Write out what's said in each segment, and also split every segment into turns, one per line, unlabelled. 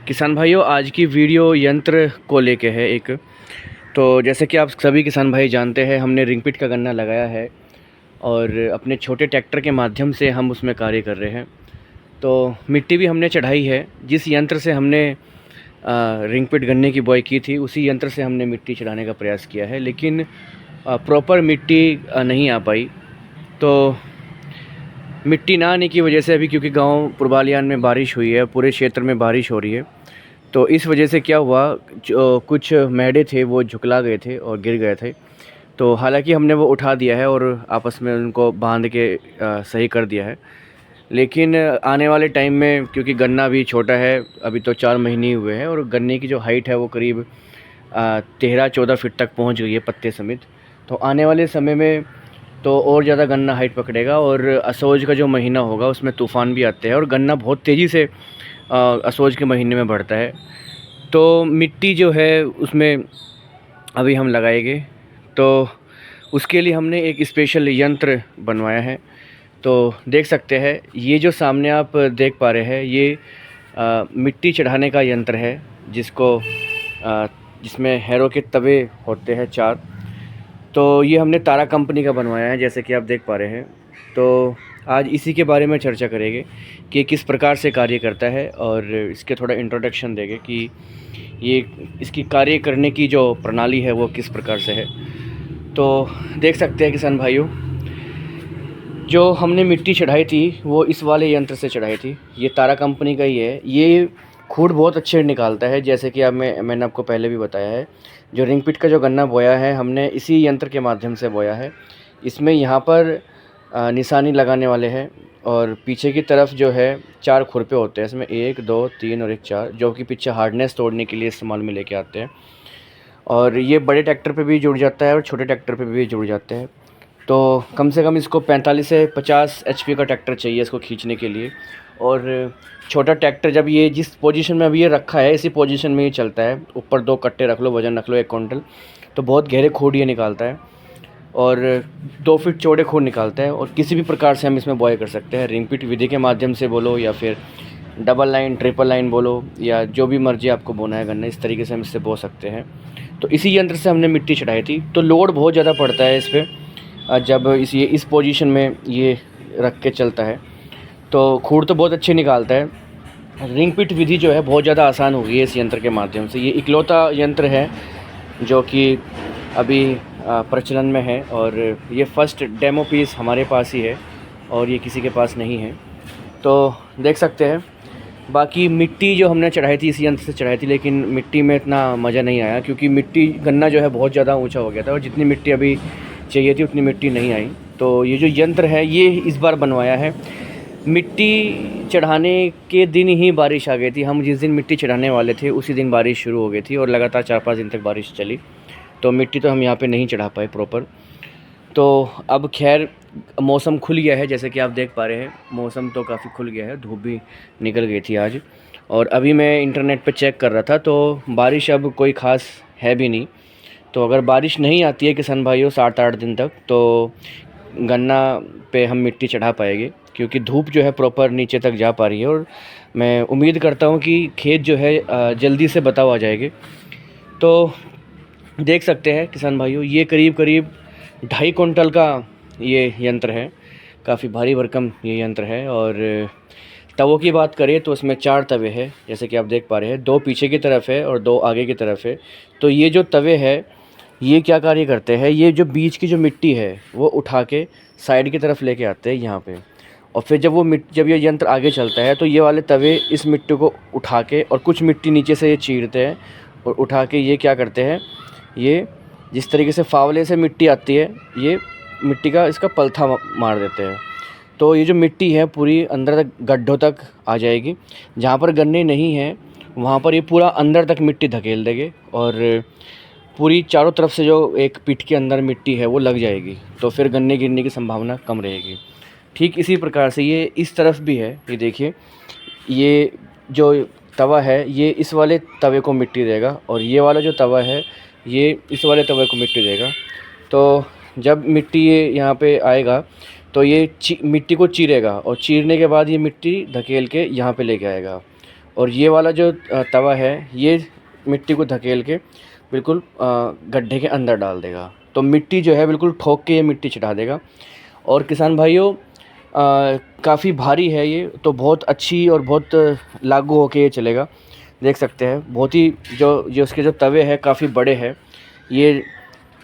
किसान भाइयों, आज की वीडियो यंत्र को लेके है एक। तो जैसे कि आप सभी किसान भाई जानते हैं, हमने रिंगपिट का गन्ना लगाया है और अपने छोटे ट्रैक्टर के माध्यम से हम उसमें कार्य कर रहे हैं। तो मिट्टी भी हमने चढ़ाई है। जिस यंत्र से हमने रिंगपिट गन्ने की बुआई की थी, उसी यंत्र से हमने मिट्टी चढ़ाने का प्रयास किया है, लेकिन प्रॉपर मिट्टी नहीं आ पाई। तो मिट्टी ना आने की वजह से अभी, क्योंकि गांव पुरबालियान में बारिश हुई है, पूरे क्षेत्र में बारिश हो रही है, तो इस वजह से क्या हुआ, जो कुछ मैडे थे वो झुकला गए थे और गिर गए थे। तो हालांकि हमने वो उठा दिया है और आपस में उनको बांध के सही कर दिया है। लेकिन आने वाले टाइम में, क्योंकि गन्ना भी छोटा है, अभी तो 4 महीने ही हुए हैं, और गन्ने की जो हाइट है वो करीब 13-14 फीट तक पहुंच गई है पत्ते समेत। तो आने वाले समय में तो और ज़्यादा गन्ना हाइट पकड़ेगा, और असोज का जो महीना होगा उसमें तूफ़ान भी आते हैं और गन्ना बहुत तेज़ी से असोज के महीने में बढ़ता है। तो मिट्टी जो है उसमें अभी हम लगाएंगे, तो उसके लिए हमने एक स्पेशल यंत्र बनवाया है। तो देख सकते हैं, ये जो सामने आप देख पा रहे हैं, ये मिट्टी चढ़ाने का यंत्र है, जिसमें हैरो के तवे होते हैं 4। तो ये हमने तारा कंपनी का बनवाया है, जैसे कि आप देख पा रहे हैं। तो आज इसी के बारे में चर्चा करेंगे कि किस प्रकार से कार्य करता है, और इसके थोड़ा इंट्रोडक्शन देंगे कि ये इसकी कार्य करने की जो प्रणाली है वो किस प्रकार से है। तो देख सकते हैं किसान भाइयों, जो हमने मिट्टी चढ़ाई थी वो इस वाले यंत्र से चढ़ाई थी। ये तारा कंपनी का ही है। ये खूड़ बहुत अच्छे निकालता है, जैसे कि मैंने आपको पहले भी बताया है। जो रिंगपिट का जो गन्ना बोया है, हमने इसी यंत्र के माध्यम से बोया है। इसमें यहाँ पर निशानी लगाने वाले हैं, और पीछे की तरफ जो है 4 खुरपे होते हैं। इसमें 1, 2, 3 और 1 4, जो कि पीछे हार्डनेस तोड़ने के लिए इस्तेमाल में लेके आते हैं। और ये बड़े ट्रैक्टर पे भी जुड़ जाता है और छोटे ट्रैक्टर पे भी जुड़ जाते हैं। तो कम से कम इसको 45 से 50 एचपी का ट्रैक्टर चाहिए इसको खींचने के लिए। और छोटा ट्रैक्टर, जब ये जिस पोजीशन में अभी ये रखा है, इसी पोजीशन में ये चलता है। ऊपर 2 कट्टे रख लो, वज़न रख लो 1 क्विंटल, तो बहुत गहरे खोड ये निकालता है, और 2 फीट चौड़े खोड निकालता है। और किसी भी प्रकार से हम इसमें बॉय कर सकते हैं, रिंगपिट विधि के माध्यम से बोलो, या फिर डबल लाइन, ट्रिपल लाइन बोलो, या जो भी मर्जी आपको बोना है गन्ना, इस तरीके से हम इससे बो सकते हैं। तो इसी यंत्र से हमने मिट्टी चढ़ाई थी। तो लोड बहुत ज़्यादा पड़ता है इस पर, जब इस पोजीशन में ये रख के चलता है। तो खूड़ तो बहुत अच्छे निकालता है। रिंगपिट विधि जो है बहुत ज़्यादा आसान हो गई है इस यंत्र के माध्यम से। ये इकलौता यंत्र है जो कि अभी प्रचलन में है, और ये फर्स्ट डेमो पीस हमारे पास ही है और ये किसी के पास नहीं है। तो देख सकते हैं, बाकी मिट्टी जो हमने चढ़ाई थी इस यंत्र से चढ़ाई थी, लेकिन मिट्टी में इतना मज़ा नहीं आया, क्योंकि मिट्टी गन्ना जो है बहुत ज़्यादा ऊंचा हो गया था, और जितनी मिट्टी अभी चाहिए थी उतनी मिट्टी नहीं आई। तो ये जो यंत्र है ये इस बार बनवाया है। मिट्टी चढ़ाने के दिन ही बारिश आ गई थी। हम जिस दिन मिट्टी चढ़ाने वाले थे उसी दिन बारिश शुरू हो गई थी, और लगातार 4-5 दिन तक बारिश चली। तो मिट्टी तो हम यहाँ पे नहीं चढ़ा पाए प्रॉपर। तो अब खैर मौसम खुल गया है, जैसे कि आप देख पा रहे हैं, मौसम तो काफ़ी खुल गया है, धूप भी निकल गई थी आज। और अभी मैं इंटरनेट पे चेक कर रहा था, तो बारिश अब कोई ख़ास है भी नहीं। तो अगर बारिश नहीं आती है किसान भाइयों 7-8 दिन तक, तो गन्ना पे हम मिट्टी चढ़ा पाएंगे, क्योंकि धूप जो है प्रॉपर नीचे तक जा पा रही है। और मैं उम्मीद करता हूँ कि खेत जो है जल्दी से बताव आ जाएंगे। तो देख सकते हैं किसान भाइयों, ये करीब 2.5 कुंटल का ये यंत्र है। काफ़ी भारी भरकम ये यंत्र है। और तवों की बात करें तो इसमें 4 तवे हैं, जैसे कि आप देख पा रहे हैं। 2 पीछे की तरफ है और 2 आगे की तरफ है। तो ये जो तवे है, ये क्या कार्य करते हैं, ये जो बीच की जो मिट्टी है वो उठा के साइड की तरफ लेके आते हैं यहाँ पे। और फिर जब ये यंत्र आगे चलता है, तो ये वाले तवे इस मिट्टी को उठा के, और कुछ मिट्टी नीचे से ये चीरते हैं और उठा के ये क्या करते हैं, ये जिस तरीके से फावले से मिट्टी आती है, ये मिट्टी का इसका पलथा मार देते हैं। तो ये जो मिट्टी है पूरी अंदर तक, गड्ढों तक आ जाएगी। जहाँ पर गन्ने नहीं हैं वहाँ पर ये पूरा अंदर तक मिट्टी धकेल देंगे, और पूरी चारों तरफ से जो एक पीठ के अंदर मिट्टी है वो लग जाएगी। तो फिर गन्ने गिरने की संभावना कम रहेगी। ठीक इसी प्रकार से ये इस तरफ भी है। ये देखिए, ये जो तवा है ये इस वाले तवे को मिट्टी देगा, और ये वाला जो तवा है ये इस वाले तवे को मिट्टी देगा। तो जब मिट्टी ये यहाँ पे आएगा, तो ये मिट्टी को चीरेगा, और चीरने के बाद ये मिट्टी धकेल के यहाँ पे लेके आएगा। और ये वाला जो तवा है ये मिट्टी को धकेल के बिल्कुल गड्ढे के अंदर डाल देगा। तो मिट्टी जो है बिल्कुल ठोक के ये मिट्टी चढ़ा देगा। और किसान भाइयों काफ़ी भारी है ये, तो बहुत अच्छी और बहुत लागू होके ये चलेगा। देख सकते हैं बहुत ही जो उसके जो तवे हैं काफ़ी बड़े हैं। ये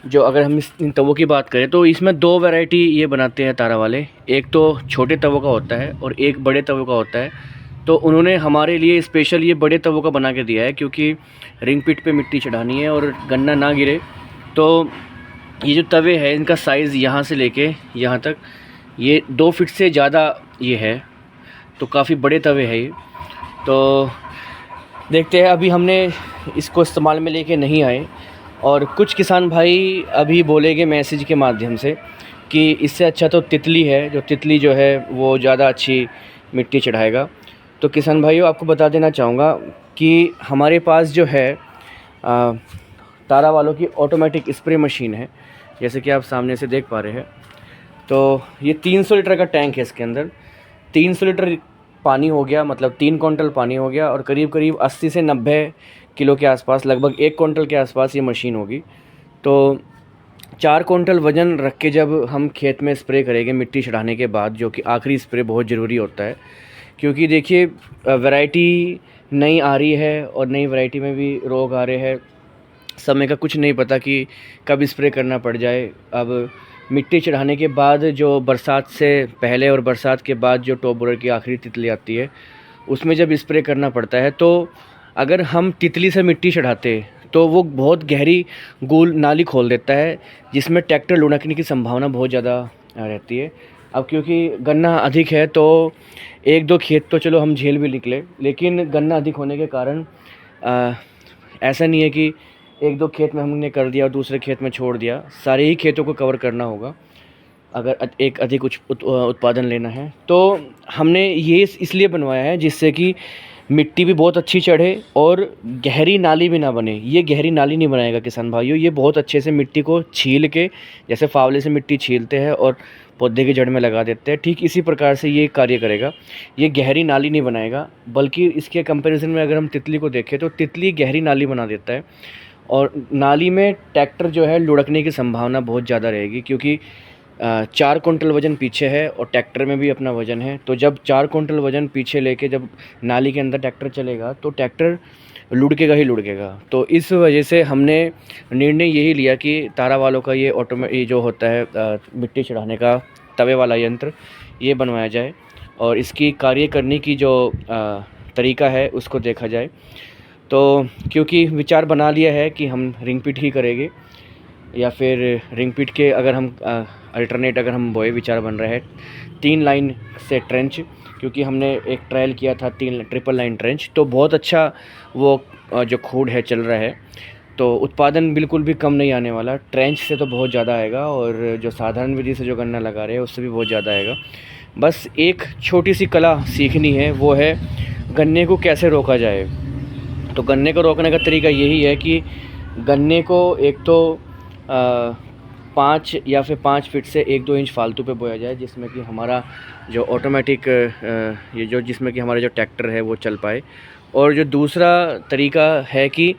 जो अगर हम इन तवों की बात करें तो इसमें 2 वैरायटी ये बनाते हैं तारा वाले। एक तो छोटे तवों का होता है और एक बड़े तवों का होता है। तो उन्होंने हमारे लिए स्पेशल ये बड़े तवों का बना के दिया है, क्योंकि रिंग पिट पे मिट्टी चढ़ानी है और गन्ना ना गिरे। तो ये जो तवे हैं इनका साइज़ यहाँ से लेके यहाँ तक ये 2 फीट से ज़्यादा ये है, तो काफ़ी बड़े तवे हैं ये। तो देखते हैं, अभी हमने इसको इस्तेमाल में लेके नहीं आए, और कुछ किसान भाई अभी बोलेंगे मैसेज के माध्यम से कि इससे अच्छा तो तितली है, जो तितली जो है वो ज़्यादा अच्छी मिट्टी चढ़ाएगा। तो किसान भाइयों आपको बता देना चाहूँगा कि हमारे पास जो है तारा वालों की ऑटोमेटिक स्प्रे मशीन है, जैसे कि आप सामने से देख पा रहे हैं। तो ये 300 लीटर का टैंक है, इसके अंदर 300 लीटर पानी हो गया, मतलब 3 क्विंटल पानी हो गया, और करीब करीब 80 से 90 किलो के आसपास, लगभग 1 क्विंटल के आसपास ये मशीन होगी। तो 4 क्विंटल वज़न रख के जब हम खेत में स्प्रे करेंगे मिट्टी चढ़ाने के बाद, जो कि आखिरी स्प्रे बहुत ज़रूरी होता है, क्योंकि देखिए वैरायटी नई आ रही है और नई वैरायटी में भी रोग आ रहे हैं। समय का कुछ नहीं पता कि कब स्प्रे करना पड़ जाए। अब मिट्टी चढ़ाने के बाद जो बरसात से पहले और बरसात के बाद जो टॉप बोरर की आखिरी तितली आती है, उसमें जब स्प्रे करना पड़ता है, तो अगर हम तितली से मिट्टी चढ़ाते तो वो बहुत गहरी गोल नाली खोल देता है, जिसमें ट्रैक्टर लुढ़कने की संभावना बहुत ज़्यादा रहती है। अब क्योंकि गन्ना अधिक है तो 1-2 खेत तो चलो हम झेल भी निकले, लेकिन गन्ना अधिक होने के कारण ऐसा नहीं है कि 1-2 खेत में हमने कर दिया और दूसरे खेत में छोड़ दिया, सारे ही खेतों को कवर करना होगा अगर एक अधिक उत्पादन लेना है। तो हमने ये इसलिए बनवाया है जिससे कि मिट्टी भी बहुत अच्छी चढ़े और गहरी नाली भी ना बने। ये गहरी नाली नहीं बनाएगा किसान भाइयों, ये बहुत अच्छे से मिट्टी को छील के, जैसे फावले से मिट्टी छीलते हैं और पौधे की जड़ में लगा देते हैं, ठीक इसी प्रकार से ये कार्य करेगा। ये गहरी नाली नहीं बनाएगा, बल्कि इसके कंपैरिजन में अगर हम तितली को देखें तो तितली गहरी नाली बना देता है, और नाली में ट्रैक्टर जो है लुढ़कने की संभावना बहुत ज़्यादा रहेगी, क्योंकि 4 कुंटल वज़न पीछे है और ट्रैक्टर में भी अपना वज़न है। तो जब 4 कुंटल वज़न पीछे लेके जब नाली के अंदर ट्रैक्टर चलेगा तो ट्रैक्टर लुढ़केगा ही लुढ़केगा। तो इस वजह से हमने निर्णय यही लिया कि तारा वालों का ये जो होता है मिट्टी चढ़ाने का तवे वाला यंत्र, ये बनवाया जाए और इसकी कार्य करने की जो तरीका है उसको देखा जाए। तो क्योंकि विचार बना लिया है कि हम रिंग पिट ही करेंगे, या फिर रिंग पिट के अगर हम अल्टरनेट अगर हम बोए, विचार बन रहा है 3 लाइन से ट्रेंच, क्योंकि हमने एक ट्रायल किया था 3 ट्रिपल लाइन ट्रेंच, तो बहुत अच्छा वो जो खोड है चल रहा है। तो उत्पादन बिल्कुल भी कम नहीं आने वाला, ट्रेंच से तो बहुत ज़्यादा आएगा, और जो साधारण विधि से जो गन्ना लगा रहे हैं उससे भी बहुत ज़्यादा आएगा। बस एक छोटी सी कला सीखनी है, वो है गन्ने को कैसे रोका जाए। तो गन्ने को रोकने का तरीका यही है कि गन्ने को एक तो 5 या फिर 5 फीट से 1-2 इंच फालतू पे बोया जाए, जिसमें कि हमारा जो ऑटोमेटिक जिसमें कि हमारा जो ट्रैक्टर है वो चल पाए। और जो दूसरा तरीका है कि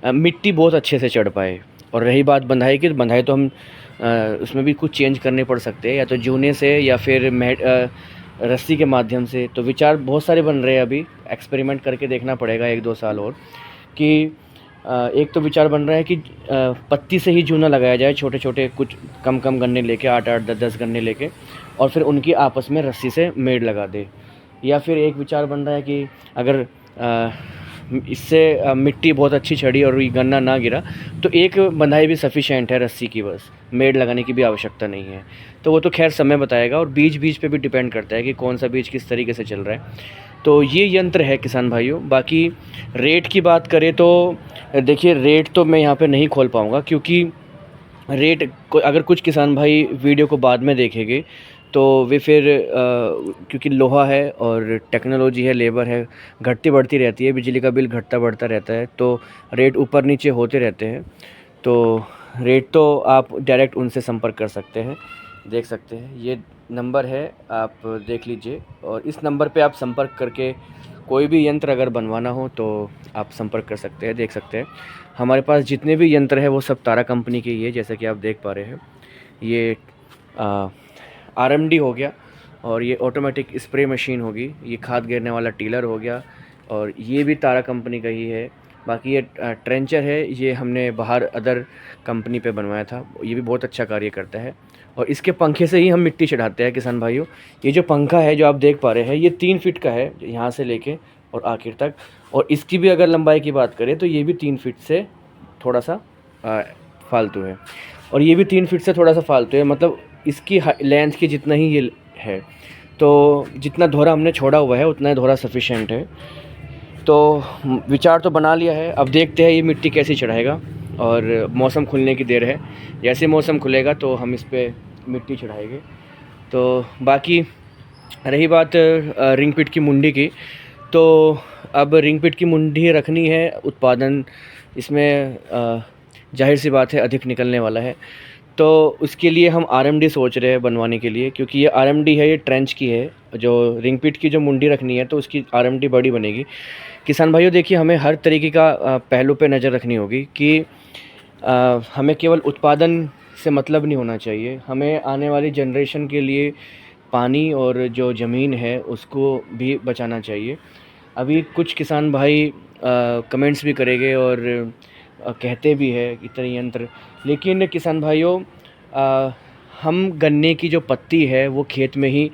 मिट्टी बहुत अच्छे से चढ़ पाए। और रही बात बंधाई की, तो बंधाई तो हम उसमें भी कुछ चेंज करने पड़ सकते हैं, या तो जूने से या फिर रस्सी के माध्यम से। तो विचार बहुत सारे बन रहे हैं, अभी एक्सपेरिमेंट करके देखना पड़ेगा 1-2 साल और, कि एक तो विचार बन रहा है कि पत्ती से ही जूना लगाया जाए, छोटे छोटे कुछ कम गन्ने लेके 8-8 10-10 गन्ने लेके, और फिर उनकी आपस में रस्सी से मेड़ लगा दे। या फिर एक विचार बन रहा है कि अगर इससे मिट्टी बहुत अच्छी चढ़ी और ये गन्ना ना गिरा, तो एक बंधाई भी सफिशेंट है रस्सी की, बस मेड़ लगाने की भी आवश्यकता नहीं है। तो वो तो खैर समय बताएगा, और बीज पे भी डिपेंड करता है कि कौन सा बीज किस तरीके से चल रहा है। तो ये यंत्र है किसान भाइयों। बाकी रेट की बात करें तो देखिए, रेट तो मैं यहाँ पे नहीं खोल पाऊँगा, क्योंकि रेट को अगर कुछ किसान भाई वीडियो को बाद में देखेंगे तो वे फिर क्योंकि लोहा है और टेक्नोलॉजी है, लेबर है, घटती बढ़ती रहती है, बिजली का बिल घटता बढ़ता रहता है, तो रेट ऊपर नीचे होते रहते हैं। तो रेट तो आप डायरेक्ट उनसे संपर्क कर सकते हैं, देख सकते हैं। ये नंबर है, आप देख लीजिए और इस नंबर पे आप संपर्क करके कोई भी यंत्र अगर बनवाना हो तो आप संपर्क कर सकते हैं, देख सकते हैं। हमारे पास जितने भी यंत्र हैं वो सब तारा कंपनी के ही है, जैसे कि आप देख पा रहे हैं। ये RMD हो गया, और ये ऑटोमेटिक स्प्रे मशीन होगी, ये खाद गिरने वाला टीलर हो गया, और ये भी तारा कंपनी का ही है। बाकी ये ट्रेंचर है, ये हमने बाहर अदर कंपनी पे बनवाया था, ये भी बहुत अच्छा कार्य करता है। और इसके पंखे से ही हम मिट्टी चढ़ाते हैं किसान भाइयों। ये जो पंखा है जो आप देख पा रहे हैं, ये 3 फीट का है, यहाँ से लेके और आखिर तक। और इसकी भी अगर लंबाई की बात करें तो ये भी 3 फीट से थोड़ा सा फालतू है, और ये भी 3 फीट से थोड़ा सा फालतू है, मतलब इसकी लेंथ की जितना ही ये है। तो जितना धोरा हमने छोड़ा हुआ है उतना ही धोरा सफिशेंट है। तो विचार तो बना लिया है, अब देखते हैं ये मिट्टी कैसी चढ़ाएगा। और मौसम खुलने की देर है, जैसे मौसम खुलेगा तो हम इस पे मिट्टी चढ़ाएंगे। तो बाकी रही बात रिंग पिट की मुंडी की, तो अब रिंग पिट की मुंडी रखनी है, उत्पादन इसमें जाहिर सी बात है अधिक निकलने वाला है। तो उसके लिए हम RMD सोच रहे हैं बनवाने के लिए, क्योंकि ये RMD है, ये ट्रेंच की है। जो रिंग पिट की जो मुंडी रखनी है तो उसकी RMD बड़ी बनेगी। किसान भाइयों देखिए, हमें हर तरीके का पहलू पे नज़र रखनी होगी कि हमें केवल उत्पादन से मतलब नहीं होना चाहिए, हमें आने वाली जनरेशन के लिए पानी और जो ज़मीन है उसको भी बचाना चाहिए। अभी कुछ किसान भाई कमेंट्स भी करेंगे और कहते भी है इतने यंत्र, लेकिन किसान भाइयों हम गन्ने की जो पत्ती है वो खेत में ही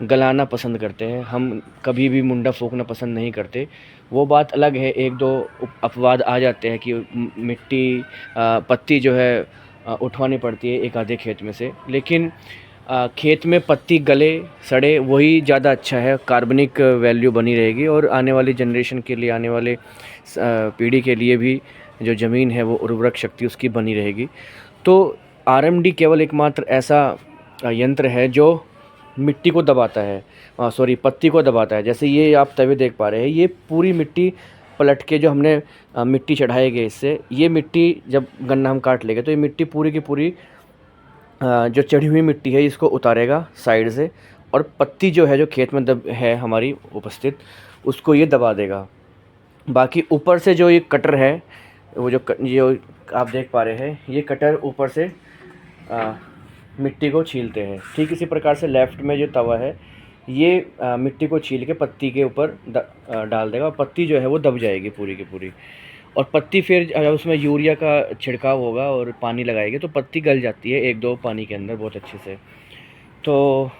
गलाना पसंद करते हैं, हम कभी भी मुंडा फूंकना पसंद नहीं करते। वो बात अलग है, एक दो अपवाद आ जाते हैं कि मिट्टी पत्ती जो है उठवानी पड़ती है एक आधे खेत में से, लेकिन खेत में पत्ती गले सड़े वही ज़्यादा अच्छा है, कार्बनिक वैल्यू बनी रहेगी और आने वाली जनरेशन के लिए, आने वाले पीढ़ी के लिए भी जो ज़मीन है वो उर्वरक शक्ति उसकी बनी रहेगी। तो RMD केवल एकमात्र ऐसा यंत्र है जो मिट्टी को दबाता है, पत्ती को दबाता है। जैसे ये आप तवे देख पा रहे हैं, ये पूरी मिट्टी पलट के जो हमने मिट्टी चढ़ाएंगे इससे, ये मिट्टी जब गन्ना हम काट लेंगे तो ये मिट्टी पूरी की पूरी जो चढ़ी हुई मिट्टी है इसको उतारेगा साइड से, और पत्ती जो है जो खेत में है हमारी उपस्थित, उसको ये दबा देगा। बाकी ऊपर से जो ये कटर है, वो जो आप देख पा रहे हैं, ये कटर ऊपर से मिट्टी को छीलते हैं। ठीक इसी प्रकार से लेफ़्ट में जो तवा है ये मिट्टी को छील के पत्ती के ऊपर डाल देगा, और पत्ती जो है वो दब जाएगी पूरी की पूरी। और पत्ती फिर जब उसमें यूरिया का छिड़काव होगा और पानी लगाएंगे तो पत्ती गल जाती है 1-2 पानी के अंदर बहुत अच्छे से। तो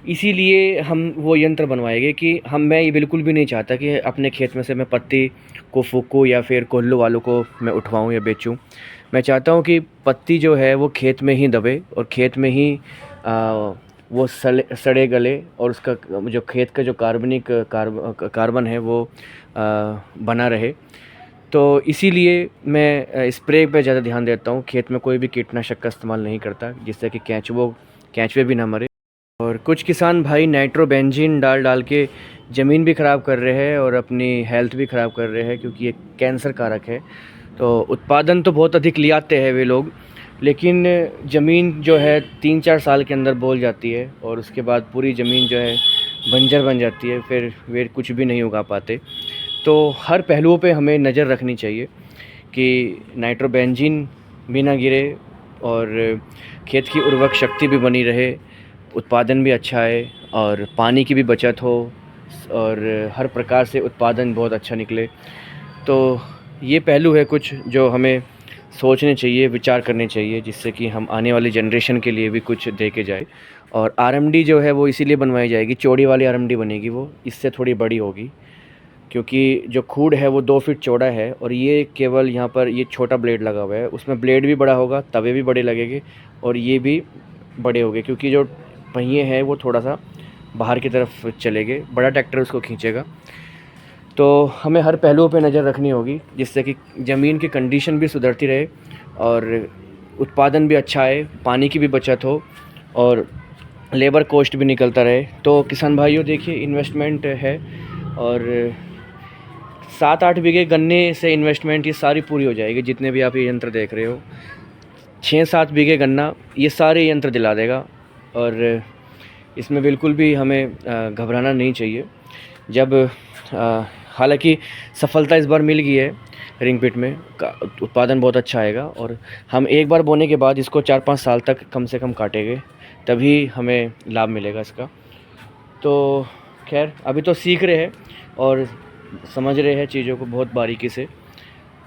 इसीलिए हम वो यंत्र बनवाएंगे कि मैं ये बिल्कुल भी नहीं चाहता कि अपने खेत में से मैं पत्ती को फूंकूँ या फिर कोल्लू वालों को मैं उठवाऊँ या बेचूँ। मैं चाहता हूँ कि पत्ती जो है वो खेत में ही दबे और खेत में ही वो सड़े गले, और उसका जो खेत का जो कार्बन है वो बना रहे। तो इसीलिए मैं स्प्रे पे ज़्यादा ध्यान देता हूँ, खेत में कोई भी कीटनाशक का इस्तेमाल नहीं करता जिससे कि केंचुए भी ना मरे। और कुछ किसान भाई नाइट्रोबेंजीन डाल के ज़मीन भी ख़राब कर रहे हैं और अपनी हेल्थ भी ख़राब कर रहे हैं, क्योंकि ये कैंसर कारक है। तो उत्पादन तो बहुत अधिक ले आते हैं वे लोग, लेकिन ज़मीन जो है 3-4 साल के अंदर बोल जाती है और उसके बाद पूरी ज़मीन जो है बंजर बन जाती है, फिर वे कुछ भी नहीं उगा पाते। तो हर पहलुओं पे हमें नज़र रखनी चाहिए कि नाइट्रोबेंजीन भी ना गिरे और खेत की उर्वरक शक्ति भी बनी रहे, उत्पादन भी अच्छा आए और पानी की भी बचत हो और हर प्रकार से उत्पादन बहुत अच्छा निकले। तो ये पहलू है कुछ जो हमें सोचने चाहिए, विचार करने चाहिए, जिससे कि हम आने वाली जनरेशन के लिए भी कुछ दे के जाए। और RMD जो है वो इसीलिए बनवाई जाएगी, चौड़ी वाली RMD बनेगी, वो इससे थोड़ी बड़ी होगी, क्योंकि जो खूड है वो 2 फीट चौड़ा है और ये केवल यहाँ पर ये छोटा ब्लेड लगा हुआ है, उसमें ब्लेड भी बड़ा होगा, तवे भी बड़े लगेंगे और ये भी बड़े होंगे, क्योंकि जो पहिए हैं वो थोड़ा सा बाहर की तरफ चलेंगे, बड़ा ट्रैक्टर उसको खींचेगा। तो हमें हर पहलुओं पे नज़र रखनी होगी जिससे कि ज़मीन की कंडीशन भी सुधरती रहे और उत्पादन भी अच्छा आए, पानी की भी बचत हो और लेबर कॉस्ट भी निकलता रहे। तो किसान भाइयों देखिए, इन्वेस्टमेंट है और 7-8 बीघे गन्ने से इन्वेस्टमेंट ये सारी पूरी हो जाएगी। जितने भी आप ये यंत्र देख रहे हो, 6-7 बीघे गन्ना ये सारे यंत्र दिला देगा। और इसमें बिल्कुल भी हमें घबराना नहीं चाहिए। जब हालांकि सफलता इस बार मिल गई है रिंग पिट में, उत्पादन बहुत अच्छा आएगा और हम एक बार बोने के बाद इसको 4-5 साल तक कम से कम काटेंगे, तभी हमें लाभ मिलेगा इसका। तो खैर अभी तो सीख रहे हैं और समझ रहे हैं चीज़ों को बहुत बारीकी से।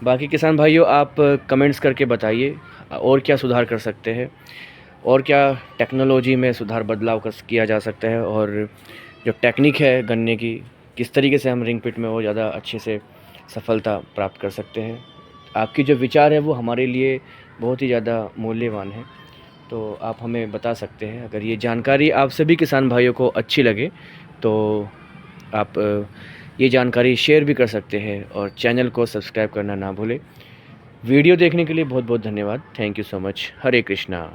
बाकी किसान भाइयों, आप कमेंट्स करके बताइए और क्या सुधार कर सकते हैं, और क्या टेक्नोलॉजी में सुधार बदलाव किया जा सकता है, और जो टेक्निक है गन्ने की, किस तरीके से हम रिंग पिट में वो ज़्यादा अच्छे से सफलता प्राप्त कर सकते हैं। आपकी जो विचार है वो हमारे लिए बहुत ही ज़्यादा मूल्यवान है, तो आप हमें बता सकते हैं। अगर ये जानकारी आप सभी किसान भाइयों को अच्छी लगे तो आप ये जानकारी शेयर भी कर सकते हैं और चैनल को सब्सक्राइब करना ना भूलें। वीडियो देखने के लिए बहुत बहुत धन्यवाद। Thank you so much. Hare Krishna.